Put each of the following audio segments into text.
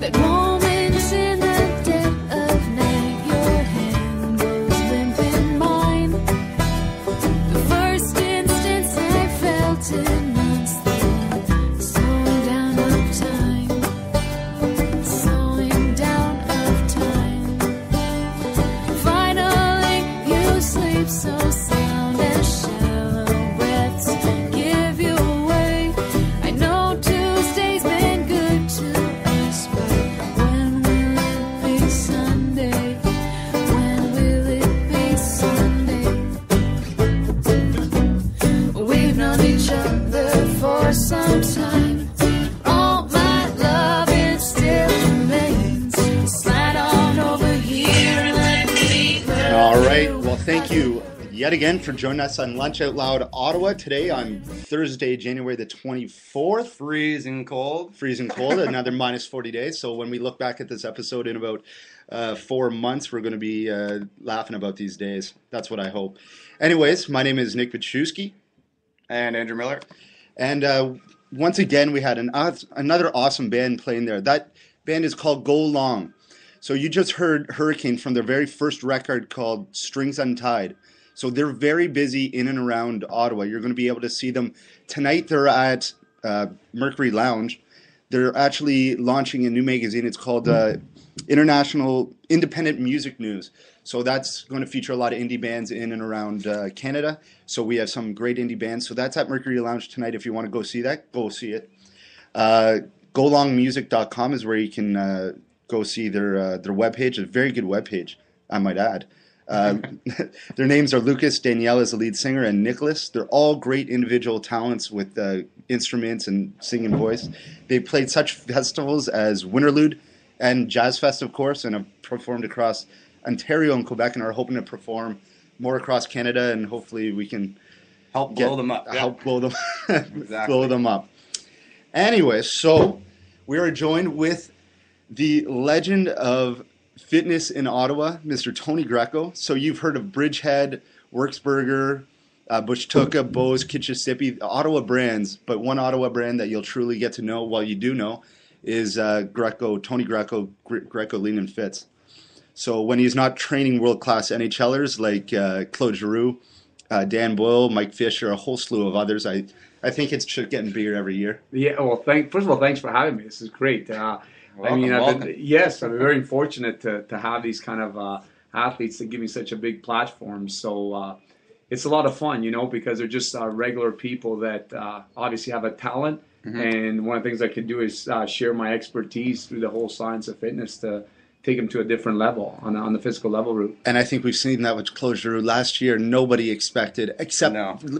That moment in the dead of night, your hand goes limp in mine. The first instance I felt it, months then, slowing down of time, slowing down of time. Finally, you sleep so sound as shallow breaths give you away. I know Tuesday's been good to us, but when will it be Sunday? When will it be Sunday? We've known each other for some time. All my love, it still remains. Slide on over here and let me love All right. you. Well, thank you yet again for joining us on Lunch Out Loud Ottawa today on Thursday, January the 24th. Freezing cold. Freezing cold, another minus 40 days. So when we look back at this episode in about 4 months, we're going to be laughing about these days. That's what I hope. Anyways, my name is Nick Pichewski. And Andrew Miller. And once again, we had another awesome band playing there. That band is called Go Long. So you just heard Hurricane from their very first record called Strings Untied. So they're very busy in and around Ottawa. You're going to be able to see them tonight. They're at Mercury Lounge. They're actually launching a new magazine. It's called International Independent Music News. So that's going to feature a lot of indie bands in and around Canada. So we have some great indie bands. So that's at Mercury Lounge tonight. If you want to go see that, go see it. GoLongMusic.com is where you can go see their webpage. A very good webpage, I might add. Their names are Lucas, Danielle is the lead singer, and Nicholas. They're all great individual talents with instruments and singing voice. They played such festivals as Winterlude and Jazz Fest, of course, and have performed across Ontario and Quebec, and are hoping to perform more across Canada, and hopefully we can Help blow them up. help blow them, Exactly. blow them up. Anyway, so we are joined with the legend of fitness in Ottawa, Mr. Tony Greco. So you've heard of Bridgehead, Worksburger, Bush Tuka, Bose, Kitchissippi, Ottawa brands, but one Ottawa brand that you'll truly get to know, well, you do know, is Greco, Tony Greco, Greco Lean and Fits. So when he's not training world-class NHLers like Claude Giroux, Dan Boyle, Mike Fisher, a whole slew of others, I think it's just getting bigger every year. Yeah, well, first of all, thanks for having me. This is great. Welcome. I'm very fortunate to have these kind of athletes that give me such a big platform. So it's a lot of fun, because they're just regular people that obviously have a talent. Mm-hmm. And one of the things I can do is share my expertise through the whole science of fitness to take them to a different level on the physical level route. And I think we've seen that with Claude Giroux. Last year, nobody expected, except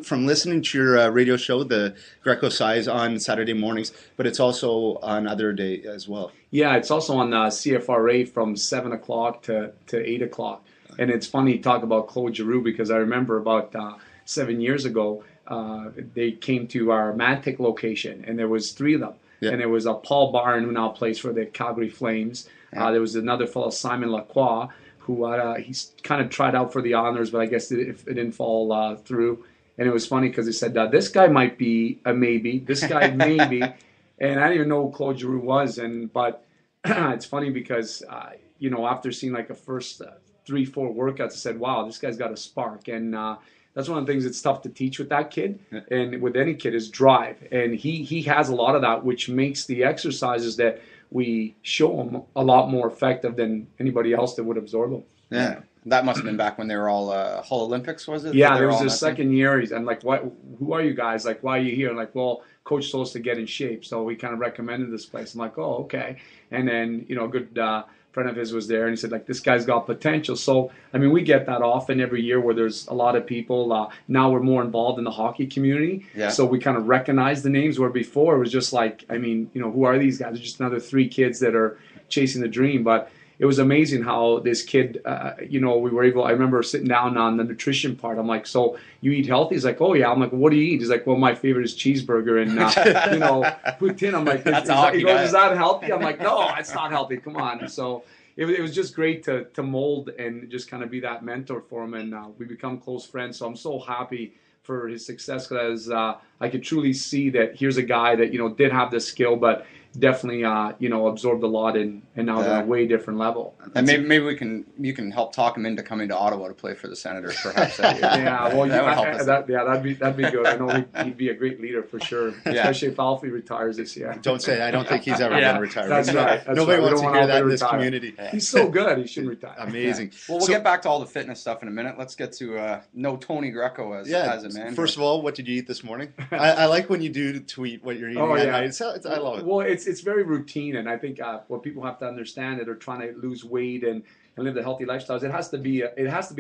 from listening to your radio show, the Greco Size, on Saturday mornings, but it's also on other day as well. Yeah, it's also on CFRA from 7 o'clock to 8 o'clock. And it's funny to talk about Claude Giroux because I remember about 7 years ago, they came to our Mantic location, and there was 3 of them. Yeah. And there was a Paul Barn, who now plays for the Calgary Flames. There was another fellow, Simon Lacroix, who he's kind of tried out for the honors, but I guess it didn't fall through. And it was funny because they said, this guy might be a maybe, this guy maybe. And I didn't even know who Claude Giroux was. But it's funny because, after seeing like the first 3-4 workouts, I said, wow, this guy's got a spark. And that's one of the things that's tough to teach with that kid, and with any kid, is drive. And he has a lot of that, which makes the exercises that we show him a lot more effective than anybody else that would absorb them. Yeah. That must have been back when they were all Hull Olympics, was it? Yeah, there was his second year. I'm like, what? Who are you guys? Like, why are you here? I'm like, well, Coach told us to get in shape, so we kind of recommended this place. I'm like, oh, okay. And then, a good friend of his was there, and he said, like, this guy's got potential. So, we get that often every year where there's a lot of people. Now we're more involved in the hockey community. Yeah. So we kind of recognize the names, where before it was just like, who are these guys? It's just another 3 kids that are chasing the dream. But it was amazing how this kid, we were able, I remember sitting down on the nutrition part. I'm like, so you eat healthy? He's like, oh, yeah. I'm like, well, what do you eat? He's like, well, my favorite is cheeseburger and, poutine. I'm like, That's he goes, is that healthy? I'm like, no, it's not healthy. Come on. So it was just great to mold and just kind of be that mentor for him. And we become close friends. So I'm so happy for his success because I could truly see that here's a guy that, did have the skill, but definitely absorbed a lot, and now they're at a way different level. And maybe you can help talk him into coming to Ottawa to play for the Senators, perhaps. Yeah, well, that would help us. That'd be good. I know he'd be a great leader for sure, especially if Alfie retires this year. Don't say that. I don't think he's ever going to retire. That's right. Nobody wants to hear that in this retire. community. He's so good. He shouldn't retire. Amazing. Yeah. Well, we'll get back to all the fitness stuff in a minute. Let's get to no Tony Greco as a man. First of all, what did you eat this morning? I like when you do tweet what you're eating at night. I love it. Well, it's very routine, and I think what people have to understand that are trying to lose weight and live the healthy lifestyles, it has to be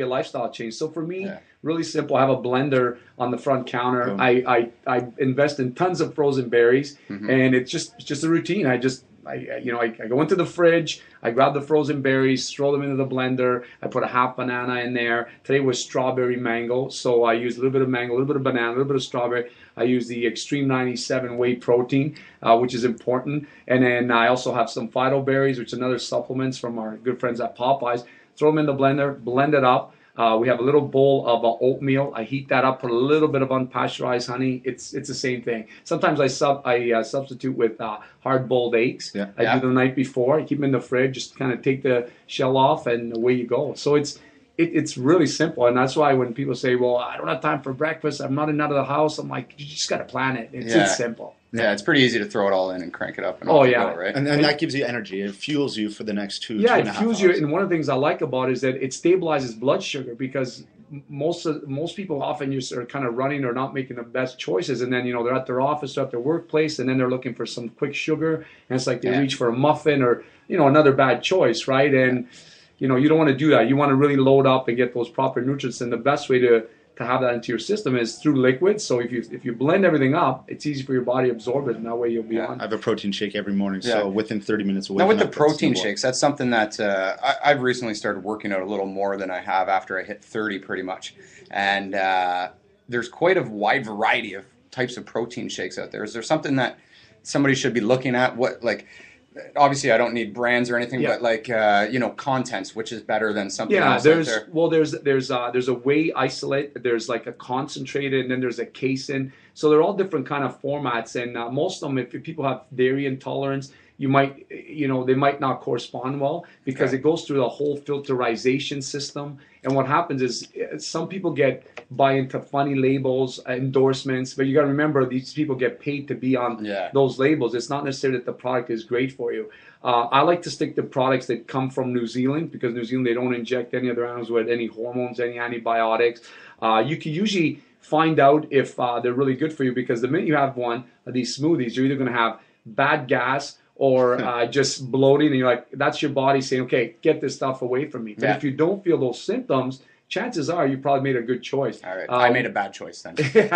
a lifestyle change. So for me, really simple. I have a blender on the front counter. Boom. I invest in tons of frozen berries, and it's just a routine. I go into the fridge, I grab the frozen berries, throw them into the blender, I put a half banana in there. Today was strawberry mango, so I use a little bit of mango, a little bit of banana, a little bit of strawberry. I use the Extreme 97 whey protein, which is important. And then I also have some phyto berries, which is another supplements from our good friends at Popeyes. Throw them in the blender, blend it up. We have a little bowl of oatmeal. I heat that up, put a little bit of unpasteurized honey. It's the same thing. Sometimes I substitute with hard-boiled eggs. I do them the night before. I keep them in the fridge. Just kind of take the shell off, and away you go. So it's really simple, and that's why when people say, "Well, I don't have time for breakfast. I'm not out of the house," I'm like, "You just got to plan it. It's simple." Yeah, it's pretty easy to throw it all in and crank it up. And off you go, right? And that gives you energy. It fuels you for the next 2 Yeah, and it a half fuels hours. you. And one of the things I like about it is that it stabilizes blood sugar, because most people often just are kind of running or not making the best choices, and then they're at their office or at their workplace, and then they're looking for some quick sugar, and it's like they reach for a muffin or another bad choice, right? And you don't want to do that. You want to really load up and get those proper nutrients, and the best way to have that into your system is through liquids. So if you blend everything up, it's easy for your body to absorb it, and that way you'll be on. I have a protein shake every morning, so within 30 minutes of waking now with the up, protein shakes, that's something that I've recently started working out a little more than I have after I hit 30 pretty much. And there's quite a wide variety of types of protein shakes out there. Is there something that somebody should be looking at? Obviously, I don't need brands or anything, but contents, which is better than something else out there. Well, there's a whey isolate, there's like a concentrated, and then there's a casein. So they're all different kind of formats, and most of them, if people have dairy intolerance, they might not correspond well, because it goes through the whole filterization system. And what happens is some people buy into funny labels, endorsements, but you got to remember, these people get paid to be on those labels. It's not necessarily that the product is great for you. I like to stick to products that come from New Zealand, because New Zealand, they don't inject any other animals with any hormones, any antibiotics. You can usually find out if they're really good for you, because the minute you have one of these smoothies, you're either going to have bad gas or just bloating, and you're like, that's your body saying, okay, get this stuff away from me. But if you don't feel those symptoms, chances are you probably made a good choice. All right, I made a bad choice then. Is the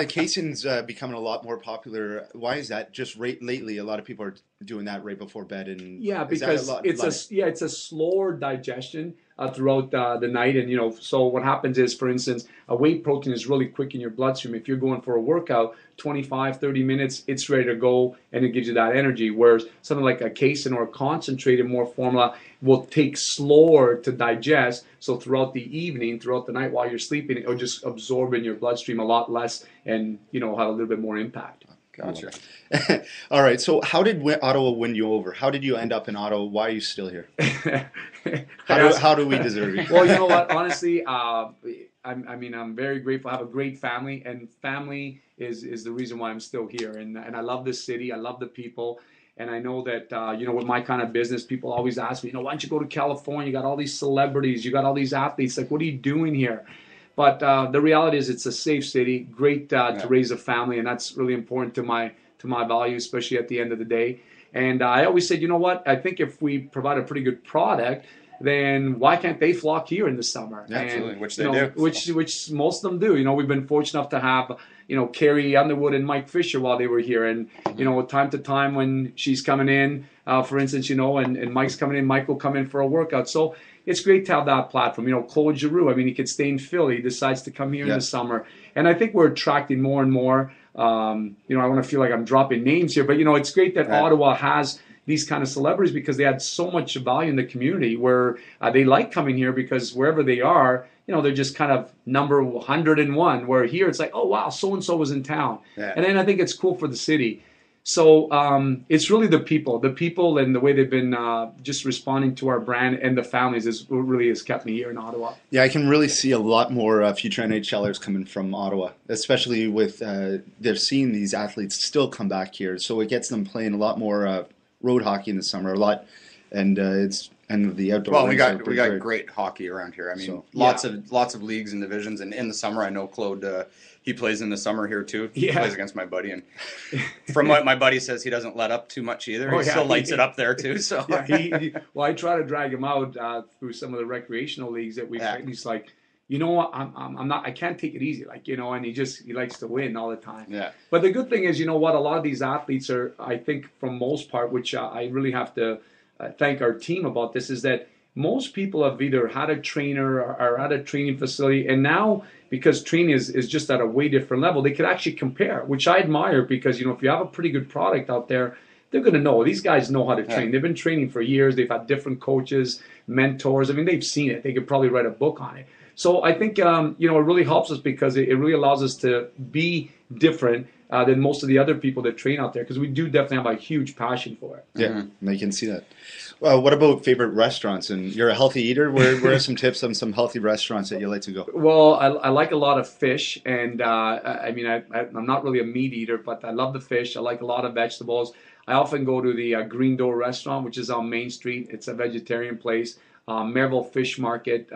casein's becoming a lot more popular? Why is that? Just lately, a lot of people are doing that right before bed, and because it's a slower digestion throughout the night, and so what happens is, for instance, a whey protein is really quick in your bloodstream. If you're going for a workout, 25-30 minutes, it's ready to go, and it gives you that energy. Whereas something like a casein or a concentrated more formula will take slower to digest. So throughout the evening, throughout the night while you're sleeping, it'll just absorb in your bloodstream a lot less, and have a little bit more impact. Gotcha. All right. So how did Ottawa win you over? How did you end up in Ottawa? Why are you still here? How do we deserve you? Well, you know what? Honestly, I'm very grateful. I have a great family, and family is the reason why I'm still here. And I love this city. I love the people. And I know that, with my kind of business, people always ask me, why don't you go to California? You got all these celebrities. You got all these athletes. Like, what are you doing here? But the reality is, it's a safe city, great to raise a family, and that's really important to my values, especially at the end of the day. And I always said, you know what? I think if we provide a pretty good product, then why can't they flock here in the summer? Yeah, absolutely, which they do. Which most of them do. We've been fortunate enough to have Carrie Underwood and Mike Fisher while they were here, and time to time when she's coming in, for instance, and Mike's coming in, Mike will come in for a workout. So it's great to have that platform. Claude Giroux, he could stay in Philly, decides to come here in the summer. And I think we're attracting more and more. I want to feel like I'm dropping names here, but, it's great that Ottawa has these kind of celebrities, because they add so much value in the community, where they like coming here, because wherever they are, they're just kind of number 101, where here it's like, oh, wow, so-and-so was in town. Yeah. And then I think it's cool for the city. So it's really the people and the way they've been just responding to our brand, and the families is what really has kept me here in Ottawa. Yeah, I can really see a lot more future NHLers coming from Ottawa, especially with they're seeing these athletes still come back here. So it gets them playing a lot more road hockey in the summer, a lot, and the outdoor. Well, we rinks got are great hockey around here. I mean, So- lots of leagues and divisions, and in the summer, I know Claude. He plays in the summer here too. He Yeah. plays against my buddy, and from what my buddy says, he doesn't let up too much either. Oh, He yeah. still lights it up there too. So Yeah, well, I try to drag him out through some of the recreational leagues that we. Yeah. And he's like, you know what? I'm not. I can't take it easy, like, you know. And he likes to win all the time. Yeah. But the good thing is, you know what? A lot of these athletes are, I think, for most part, which I really have to thank our team about this, is that most people have either had a trainer or are at a training facility, and now because training is just at a way different level, they can actually compare, which I admire, because, you know, if you have a pretty good product out there, they're going to know. These guys know how to train. Yeah. They've been training for years. They've had different coaches, mentors. I mean, they've seen it. They could probably write a book on it. So I think, you know, it really helps us, because it really allows us to be different than most of the other people that train out there, because we do definitely have a huge passion for it. Yeah, they can see that. What about favorite restaurants? And you're a healthy eater. Where are some tips on some healthy restaurants that you like to go? Well, I like a lot of fish, and I mean, I'm not really a meat eater, but I love the fish. I like a lot of vegetables. I often go to the Green Door restaurant, which is on Main Street. It's a vegetarian place. Maryville Fish Market,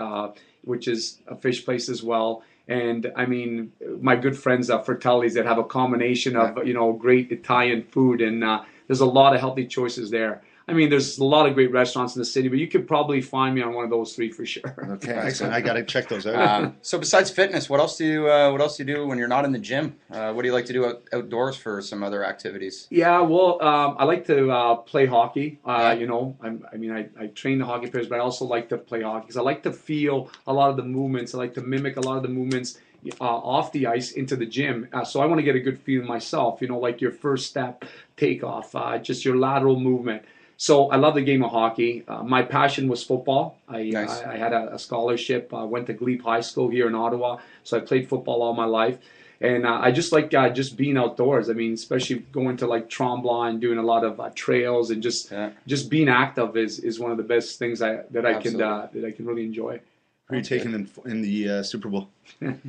which is a fish place as well. And I mean, my good friends at Fratelli's that have a combination of, you know, great Italian food, and there's a lot of healthy choices there. I mean, there's a lot of great restaurants in the city, but you could probably find me on one of those three for sure. Okay, excellent. I got to check those out. So besides fitness, what else do you do when you're not in the gym? What do you like to do outdoors for some other activities? Yeah, well, I like to play hockey. You know, I train the hockey players, but I also like to play hockey because I like to feel a lot of the movements. I like to mimic a lot of the movements off the ice into the gym. So I want to get a good feeling myself, you know, like your first step, takeoff, just your lateral movement. So I love the game of hockey. My passion was football. Nice. I had a scholarship. I went to Glebe High School here in Ottawa, so I played football all my life. And I just like just being outdoors. I mean, especially going to like Tremblant and doing a lot of trails, and just being active is one of the best things that I can really enjoy. Who are you taking in the Super Bowl? I'm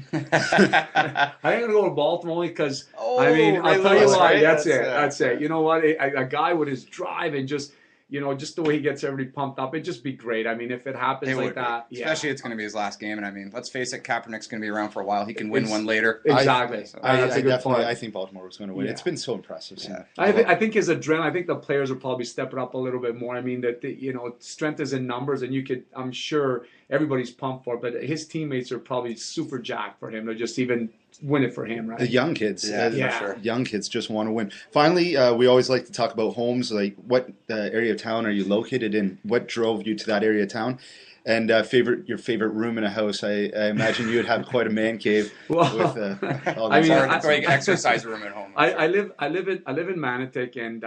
gonna go to Baltimore only because Oh, I mean, I'll Ray tell you Lewis, why. right? That's it. You know what? A guy with his drive and just, you know, just the way he gets everybody pumped up, it'd just be great. I mean, if it happens like that, yeah. Especially it's going to be his last game, and I mean, let's face it, Kaepernick's going to be around for a while. He can win one later. Exactly. So- That's a good point. I think Baltimore was going to win. Yeah. It's been so impressive. Yeah. I think his adrenaline. I think the players will probably step it up a little bit more. I mean, you know, strength is in numbers, and I'm sure everybody's pumped for it. But his teammates are probably super jacked for him to just even win it for him, right? The young kids, for sure. young kids just want to win. Finally, we always like to talk about homes. Like, what area of town are you located in? What drove you to that area of town? And your favorite room in a house? I imagine you would have quite a man cave. Well, with, all I these mean, Or a big exercise room at home. I live in Manotick, and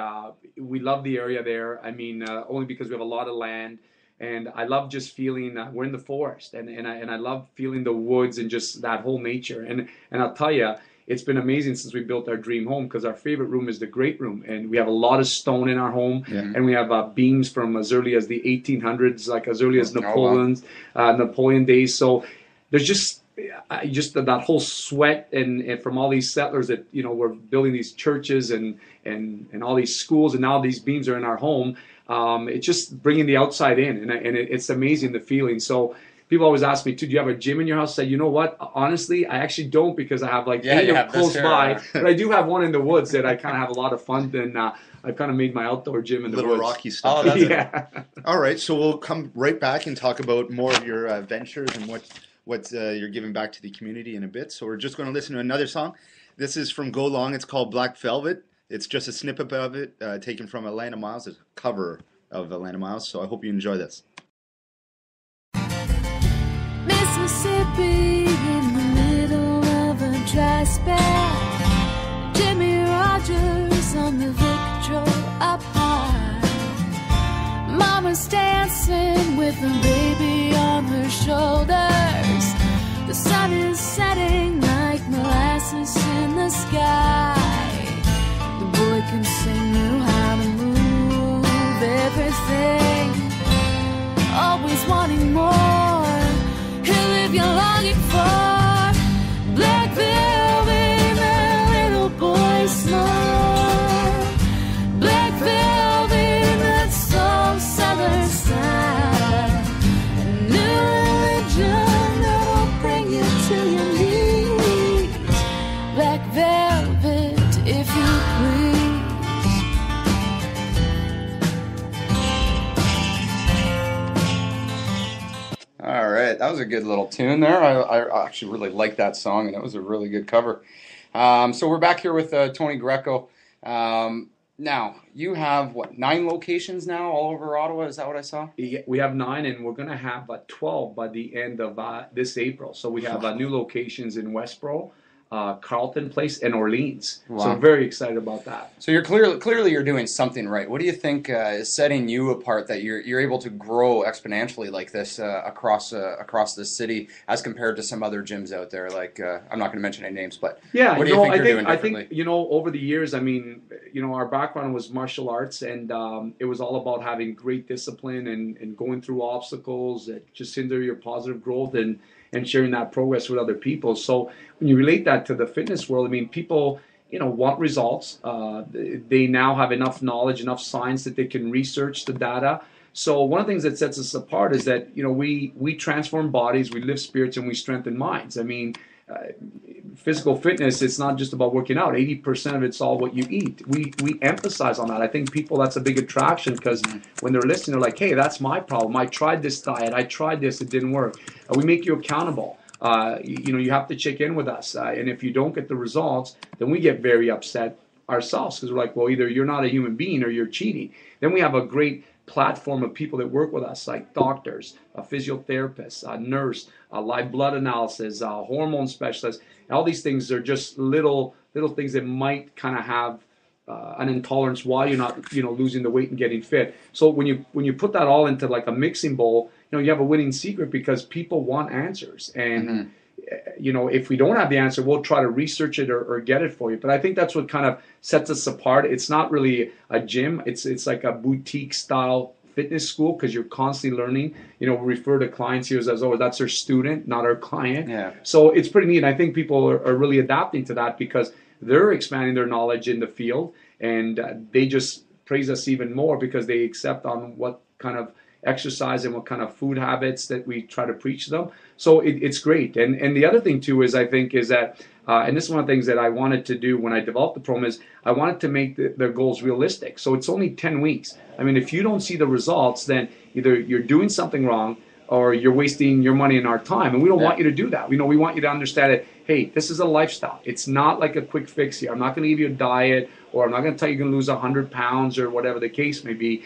we love the area there. I mean, only because we have a lot of land, and I love just feeling we're in the forest, and I love feeling the woods and just that whole nature. And I'll tell you, it's been amazing since we built our dream home, because our favorite room is the great room, and we have a lot of stone in our home, and we have beams from as early as the 1800s, like as early as Napoleon days. So there's just that whole sweat and from all these settlers that, you know, were building these churches and all these schools, and now these beams are in our home. It's just bringing the outside in, and it's amazing, the feeling. So people always ask me, do you have a gym in your house? I say, you know what? Honestly, I actually don't, because I have like eight close by. But I do have one in the woods that I kind of have a lot of fun. And I've kind of made my outdoor gym in the little woods. rocky stuff. Oh, that's Yeah. All right, so we'll come right back and talk about more of your ventures and what you're giving back to the community in a bit. So we're just going to listen to another song. This is from Go Long. It's called Black Velvet. It's just a snippet of it taken from Atlanta Miles. It's a cover of Atlanta Miles. So I hope you enjoy this. Mississippi in the middle of a dry spell. Jimmy Rogers on the Victro up high. Mama's dancing with a baby on her shoulders. The sun is setting like molasses in the sky. The boy can say That was a good little tune there. I actually really like that song, and it was a really good cover. So we're back here with Tony Greco. Now, you have, 9 locations now all over Ottawa? Is that what I saw? Yeah, we have 9, and we're going to have 12 by the end of this April. So we have new locations in Westboro, Carlton Place, and Orleans. Wow. So we're very excited about that. So you're clearly you're doing something right. What do you think is setting you apart that you're able to grow exponentially like this across the city as compared to some other gyms out there? Like I'm not going to mention any names, but yeah, what do you think you're doing differently? I think over the years, I mean, our background was martial arts, and it was all about having great discipline and going through obstacles that just hinder your positive growth and sharing that progress with other people. So when you relate that to the fitness world, I mean, people, want results. They now have enough knowledge, enough science that they can research the data. So one of the things that sets us apart is that, we transform bodies, we lift spirits, and we strengthen minds. I mean, physical fitness, it's not just about working out. 80% of it's all what you eat. We emphasize on that. I think people, that's a big attraction, because when they're listening, they're like, hey, that's my problem. I tried this diet. I tried this. It didn't work. We make you accountable. You have to check in with us. And if you don't get the results, then we get very upset ourselves, because we're like, well, either you're not a human being or you're cheating. Then we have a great platform of people that work with us, like doctors, a physiotherapist, a nurse, a live blood analysis, a hormone specialist. And all these things are just little things that might kind of have an intolerance while you're not, losing the weight and getting fit. So when you put that all into like a mixing bowl, you have a winning secret, because people want answers. And if we don't have the answer, we'll try to research it or get it for you. But I think that's what kind of sets us apart. It's not really a gym. It's like a boutique style fitness school, because you're constantly learning. We refer to clients here as, oh, that's our student, not our client. Yeah. So it's pretty neat. And I think people are really adapting to that, because they're expanding their knowledge in the field, and they just praise us even more because they accept on what kind of exercise and what kind of food habits that we try to preach to them. So it's great. And the other thing too is, I think, is that, and this is one of the things that I wanted to do when I developed the program, is I wanted to make their goals realistic. So it's only 10 weeks. I mean, if you don't see the results, then either you're doing something wrong or you're wasting your money and our time. And we don't want you to do that. We want you to understand that, hey, this is a lifestyle. It's not like a quick fix here. I'm not going to give you a diet, or I'm not going to tell you you're going to lose 100 pounds or whatever the case may be,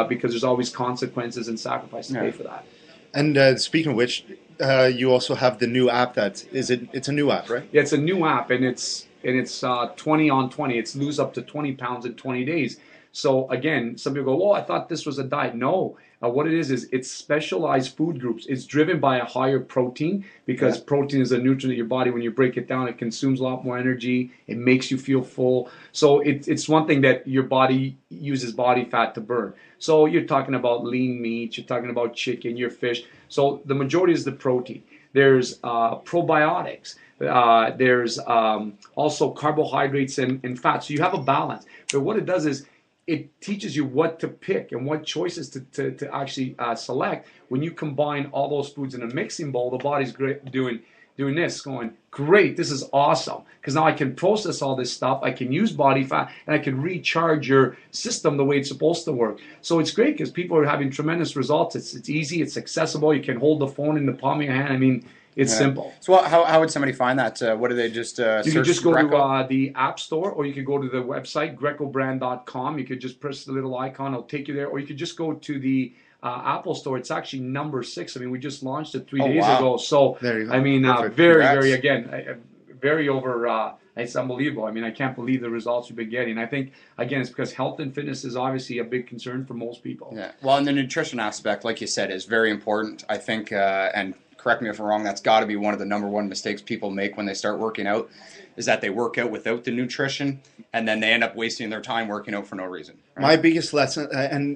because there's always consequences and sacrifice to pay for that. And speaking of which, you also have the new app. It's a new app, right? Yeah, it's a new app, and it's 20 on 20. It's lose up to 20 pounds in 20 days. So again, some people go, "Oh, I thought this was a diet." No, what it is it's specialized food groups. It's driven by a higher protein, because protein is a nutrient in your body. When you break it down, it consumes a lot more energy. It makes you feel full. So it's one thing that your body uses body fat to burn. So you're talking about lean meat. You're talking about chicken, your fish. So the majority is the protein. There's probiotics. There's also carbohydrates and fat. So you have a balance. But what it does is, it teaches you what to pick and what choices to actually select. When you combine all those foods in a mixing bowl, the body's great doing this, going, great, this is awesome. Because now I can process all this stuff, I can use body fat, and I can recharge your system the way it's supposed to work. So it's great, because people are having tremendous results. It's easy, it's accessible. You can hold the phone in the palm of your hand. I mean, it's simple. So how would somebody find that? What do they just search? You can just go Greco? to the App Store, or you could go to the website, grecobrand.com. You could just press the little icon. It'll take you there. Or you could just go to the Apple Store. It's actually number 6. I mean, we just launched it 3 days ago. So, there you go. I mean, Perfect. very, again, very over... it's unbelievable. I mean, I can't believe the results we've been getting. I think, again, it's because health and fitness is obviously a big concern for most people. Yeah. Well, and the nutrition aspect, like you said, is very important. I think, and correct me if I'm wrong, that's got to be one of the number one mistakes people make when they start working out, is that they work out without the nutrition, and then they end up wasting their time working out for no reason. Right? My biggest lesson,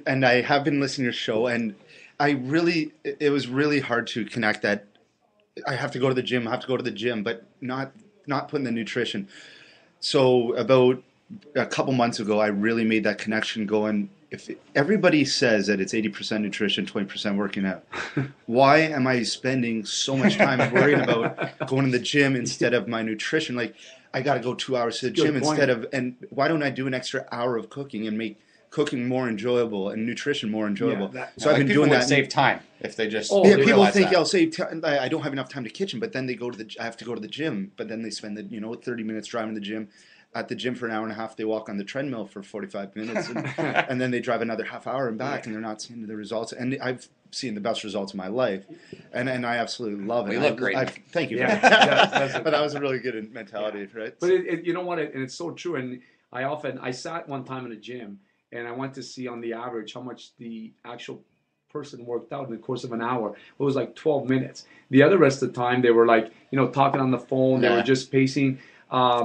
and I have been listening to your show, and it was really hard to connect that I have to go to the gym, but not putting the nutrition. So about a couple months ago, I really made that connection going, if everybody says that it's 80% nutrition, 20% working out, why am I spending so much time worrying about going to the gym instead of my nutrition? Like, I got to go 2 hours to the gym instead of, and why don't I do an extra hour of cooking and make cooking more enjoyable and nutrition more enjoyable. So I've like been people doing would that. save time if they just Yeah, people realize think that. I'll save time. I don't have enough time to kitchen, but then I have to go to the gym. But then they spend 30 minutes driving to the gym. At the gym for an hour and a half, they walk on the treadmill for 45 minutes, and then they drive another half hour and back, and they're not seeing the results. And I've seen the best results of my life, and I absolutely love it. You look great. Thank you. Yeah. But that was a really good mentality, right? But you know what? And it's so true. And I sat one time in a gym, and I went to see on the average how much the actual person worked out in the course of an hour. It was like 12 minutes. The other rest of the time, they were like, talking on the phone. They were just pacing.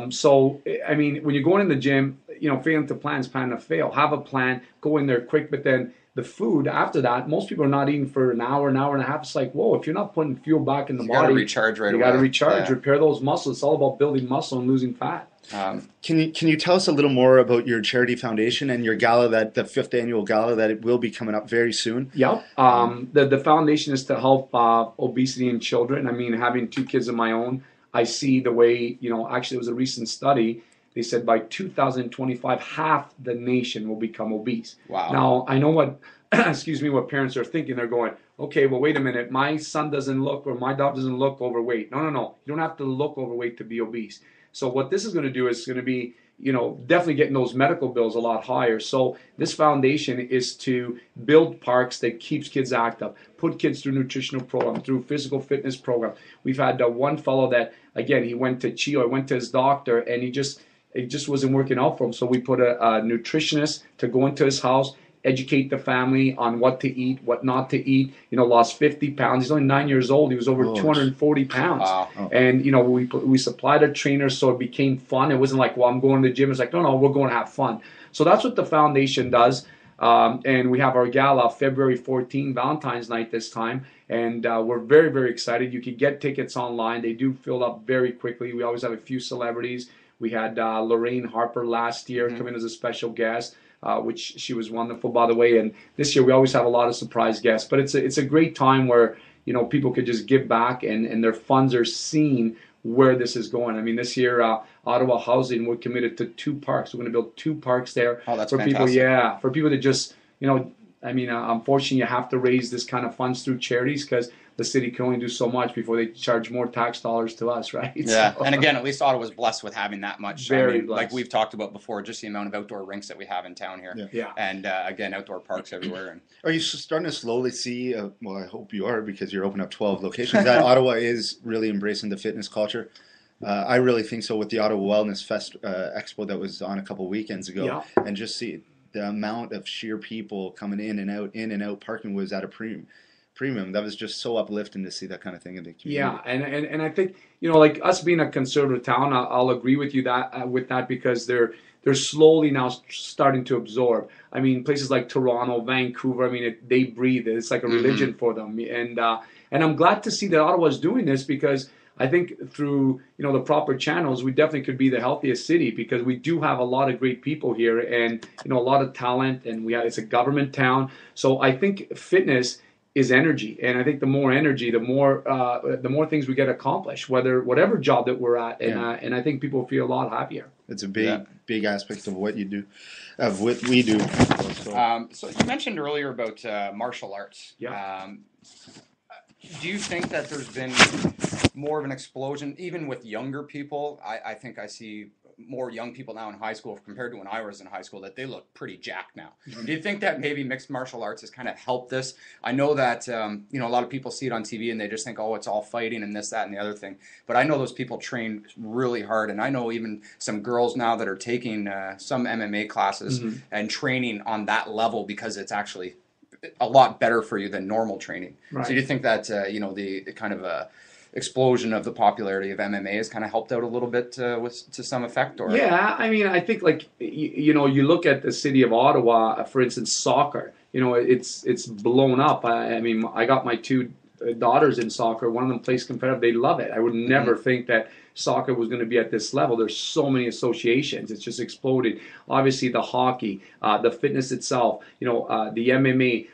So, I mean, when you're going in the gym, failing to plan is planning to fail. Have a plan, go in there quick, but then the food after that, most people are not eating for an hour and a half. It's like, whoa, if you're not putting fuel back in the body, you got to recharge right away. You got to recharge, repair those muscles. It's all about building muscle and losing fat. Can you tell us a little more about your charity foundation and your gala, the 5th annual gala that it will be coming up very soon? Yep. The foundation is to help obesity in children. I mean, having 2 kids of my own, I see the way, actually it was a recent study. They said by 2025, half the nation will become obese. Wow. Now, I know what parents are thinking. They're going, okay, well, wait a minute. My son doesn't look, or my daughter doesn't look overweight. No. You don't have to look overweight to be obese. So what this is going to do is going to be, definitely getting those medical bills a lot higher. So this foundation is to build parks that keeps kids active, put kids through nutritional program, through physical fitness program. We've had one fellow that, again, he went to CHIO, went to his doctor, and it just wasn't working out for him. So we put a nutritionist to go into his house, educate the family on what to eat, what not to eat. Lost 50 pounds. He's only 9 years old. He was over 240 pounds. Wow. And, we supplied a trainer so it became fun. It wasn't like, well, I'm going to the gym. It's like, no, we're going to have fun. So that's what the foundation does. And we have our gala February 14, Valentine's night this time. And we're very, very excited. You can get tickets online. They do fill up very quickly. We always have a few celebrities. We had Lorraine Harper last year come in as a special guest. Which she was wonderful, by the way. And this year we always have a lot of surprise guests. But it's a great time where people could just give back and their funds are seen where this is going. I mean, this year Ottawa Housing, we're committed to 2 parks. We're going to build 2 parks there. Oh, that's for fantastic. people. Yeah, for people to just unfortunately, you have to raise this kind of funds through charities because the city can only do so much before they charge more tax dollars to us, right? Yeah, So, and again, at least Ottawa's blessed with having that much. Very blessed. Like we've talked about before, just the amount of outdoor rinks that we have in town here. Yeah. And again, outdoor parks everywhere. And Are you starting to slowly see, well, I hope you are because you're opening up 12 locations, that Ottawa is really embracing the fitness culture? I really think so with the Ottawa Wellness Fest Expo that was on a couple weekends ago. And just see the amount of sheer people coming in and out, parking was at a premium. That was just so uplifting to see that kind of thing in the community. Yeah, and I think like us being a conservative town, I'll agree with you with that because they're slowly now starting to absorb. I mean, places like Toronto, Vancouver. I mean, they breathe it. It's like a religion for them. And I'm glad to see that Ottawa's doing this because I think through the proper channels, we definitely could be the healthiest city because we do have a lot of great people here and a lot of talent, and it's a government town. So I think fitness is energy, and I think the more energy, the more things we get accomplished, whatever job that we're at, and I think people feel a lot happier. It's a big aspect of what you do, of what we do. So you mentioned earlier about martial arts. Yeah. Do you think that there's been more of an explosion, even with younger people? I think I see more young people now in high school compared to when I was in high school that they look pretty jacked now. Do you think that maybe mixed martial arts has kind of helped this? I know that a lot of people see it on TV and they just think, oh, it's all fighting and this, that, and the other thing. But I know those people train really hard, and I know even some girls now that are taking some MMA classes and training on that level because it's actually a lot better for you than normal training. Right. So do you think that the kind of explosion of the popularity of MMA has kind of helped out a little bit to some effect? Or yeah, I mean, I think like you look at the city of Ottawa, for instance, soccer. It's blown up. I mean, I got my 2 daughters in soccer. One of them plays competitive. They love it. I would never think that soccer was going to be at this level. There's so many associations. It's just exploded. Obviously, the hockey, the fitness itself, the MMA,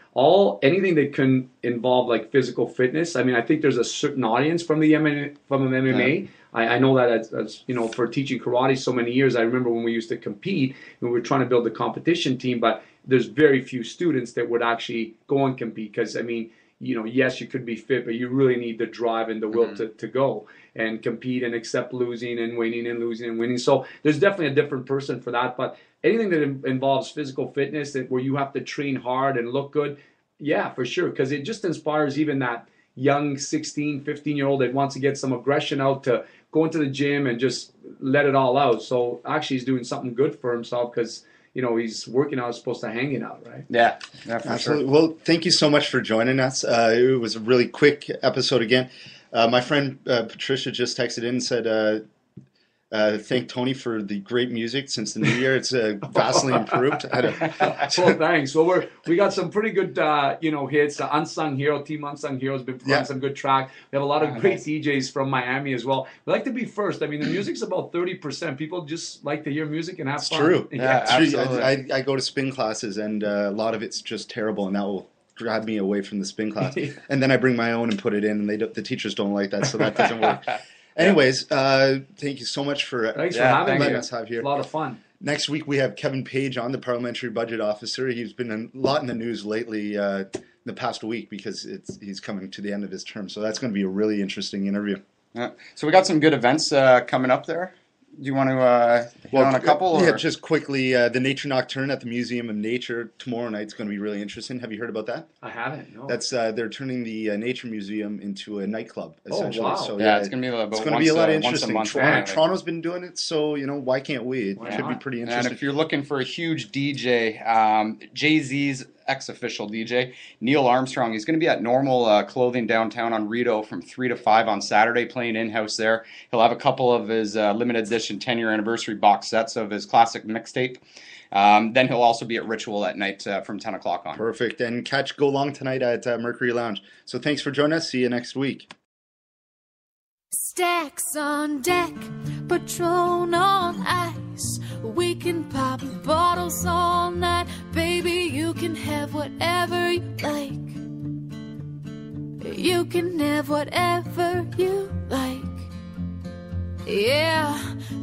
anything that can involve like physical fitness. I mean, I think there's a certain audience from MMA. Yeah. I know that as for teaching karate so many years. I remember when we used to compete, and we were trying to build a competition team, but there's very few students that would actually go and compete because, I mean, yes, you could be fit, but you really need the drive and the will to go and compete and accept losing and winning and losing and winning. So there's definitely a different person for that. But anything that involves physical fitness, where you have to train hard and look good, yeah, for sure, because it just inspires even that young 16, 15-year-old that wants to get some aggression out to go into the gym and just let it all out. So actually he's doing something good for himself because, he's working out as opposed to hanging out, right? Yeah, for Absolutely. sure. Well, thank you so much for joining us. It was a really quick episode again. My friend Patricia just texted in and said, thank Tony for the great music since the new year. It's vastly improved. Well, thanks. Well, we got some pretty good, hits. Unsung Hero, Team Unsung Hero has been playing some good track. We have a lot of great DJs from Miami as well. We like to be first. I mean, the music's about 30%. People just like to hear music and have fun. True. Yeah, It's true. absolutely. I go to spin classes, and a lot of it's just terrible, and that will grab me away from the spin class. And then I bring my own and put it in, and the teachers don't like that, so that doesn't work. Anyways, thank you so much for Thanks for having letting me. us have here. It's a lot of fun. Next week we have Kevin Page on, the Parliamentary Budget Officer. He's been a lot in the news lately, the past week, because he's coming to the end of his term. So that's going to be a really interesting interview. Yeah. So we got some good events coming up there. Do you want to hit on a couple? Yeah, Or? just quickly, the Nature Nocturne at the Museum of Nature tomorrow night's going to be really interesting. Have you heard about that? I haven't, no. That's they're turning the Nature Museum into a nightclub, essentially. wow. So Yeah, it's going to be about it's going to be a lot of once a interesting. month. Toronto's been doing it, so why can't we? It should be pretty And interesting. if you're looking for a huge DJ, Jay-Z's ex-official DJ, Neil Armstrong, he's going to be at Normal Clothing downtown on Rideau from 3 to 5 on Saturday, playing in-house there. He'll have a couple of his limited edition 10-year anniversary box sets of his classic mixtape. Then he'll also be at Ritual at night from 10 o'clock on. Perfect. And catch Go Long tonight at Mercury Lounge. So thanks for joining us. See you next week. Stacks on deck, Patron on ice. We can pop bottles all night. Baby, you can have whatever you like. You can have whatever you like. Yeah,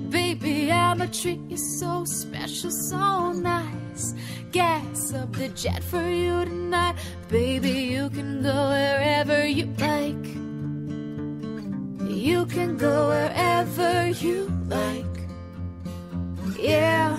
baby, I'ma treat you so special, so nice. Gas up the jet for you tonight. Baby, you can go wherever you like. You can go wherever you like. Yeah.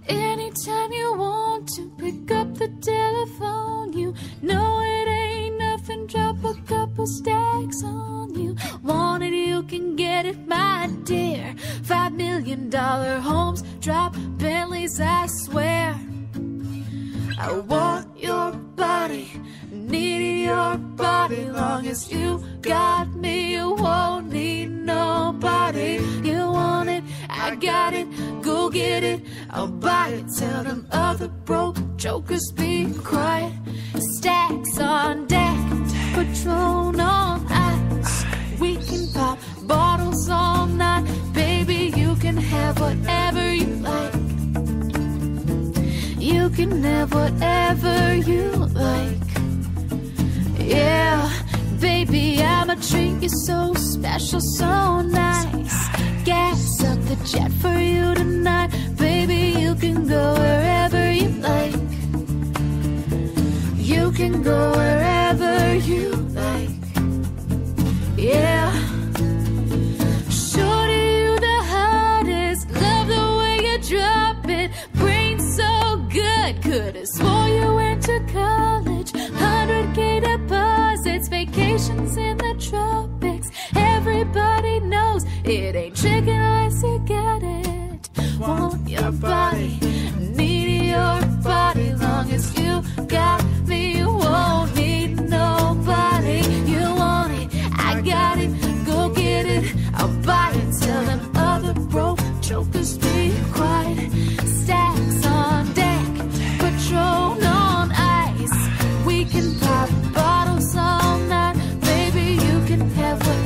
Anytime you want to pick up the telephone, you know it ain't nothing. Drop a couple stacks on you. Want it, you can get it, my dear. $5 million homes, drop Bentleys, I swear. I want your body, need your body. Long as you got me, you won't need nobody. You want it, I got it, go get it, I'll buy it. Tell them other broke jokers be quiet. Stacks on deck, Patron on ice. We can pop bottles all night. Baby, you can have whatever you like. You can have whatever you like. Yeah, baby, I'ma treat you so special, so nice. Gas up the jet for you tonight. Baby, you can go wherever you like. You can go wherever you like. Yeah. Shorty, you the hottest. Love the way you drop it. Brain so good. Could've swore you went to college. 100K deposits. Vacations in the tropics. Everybody knows it ain't chicken unless you get it. Want your body, need your body. Long as you got me, you won't need nobody. You want it, I got it, go get it, I'll buy it. Tell them other broke jokers be quiet. Stacks on deck, Patron on ice. We can pop bottles all night. Baby, you can have what